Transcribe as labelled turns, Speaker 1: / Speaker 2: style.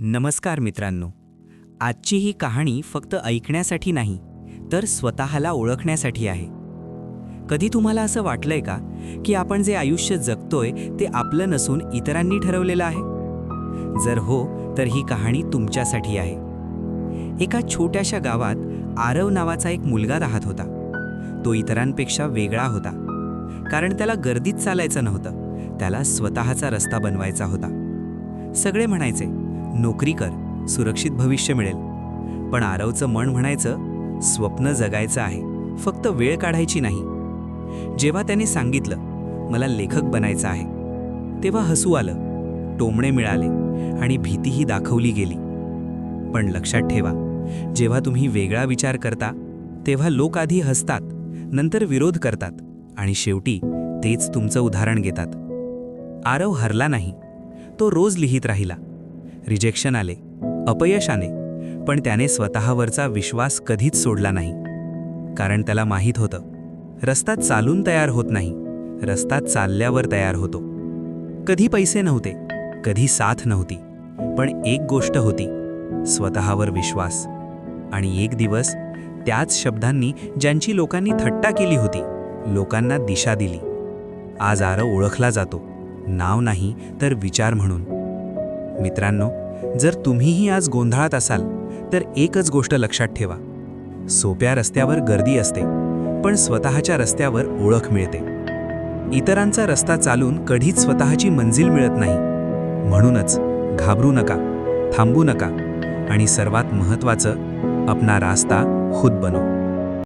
Speaker 1: नमस्कार मित्रांनो. आजची ही कहाणी फक्त ऐकण्यासाठी नाही, तर स्वतःला ओळखण्यासाठी आहे. कधी तुम्हाला असं वाटलंय का की आपण जे आयुष्य जगतोय ते आपलं नसून इतरांनी ठरवलेलं आहे? जर हो, तर ही कहाणी तुमच्यासाठी आहे. एका छोट्याशा गावात आरव नावाचा एक मुलगा राहत होता. तो इतरांपेक्षा वेगळा होता, कारण त्याला गर्दीत चालायचं नव्हतं, त्याला स्वतःचा रस्ता बनवायचा होता. सगळे म्हणायचे, नोकरी कर, सुरक्षित भविष्य मिळेल. पण आरवचं मन म्हणायचं, स्वप्न जगायचं आहे, फक्त वेळ काढायची नाही. जेव्हा त्याने सांगितलं, मला लेखक बनायचं आहे, तेव्हा हसू आलं, टोमणे मिळाले आणि भीतीही दाखवली गेली. पण लक्षात ठेवा, जेव्हा तुम्ही वेगळा विचार करता, तेव्हा लोक आधी हसतात, नंतर विरोध करतात आणि शेवटी तेच तुमचं उदाहरण घेतात. आरव हरला नाही. तो रोज लिहित राहिला. रिजेक्शन आले, अपयश आले, पण त्याने स्वतःवरचा विश्वास कधीच सोडला नाही. कारण त्याला माहीत होतं, रस्ता चालून तयार होत नाही, रस्ता चालल्यावर तयार होतो. कधी पैसे नव्हते, कधी साथ नव्हती, पण एक गोष्ट होती, स्वतःवर विश्वास. आणि एक दिवस त्याच शब्दांनी ज्यांची लोकांनी थट्टा केली होती, लोकांना दिशा दिली. आज आरव ओळखला जातो, नाव नाही तर विचार म्हणून. मित्रांनो, जर तुम्हीही आज गोंधळात असाल, तर एकच गोष्ट लक्षात ठेवा, सोप्या रस्त्यावर गर्दी असते, पण स्वतःच्या रस्त्यावर ओळख मिळते. इतरांचा रस्ता चालून कधीच स्वतःची मंजिल मिळत नाही. म्हणूनच घाबरू नका, थांबू नका आणि सर्वात महत्त्वाचं, अपना रास्ता खुद बनो.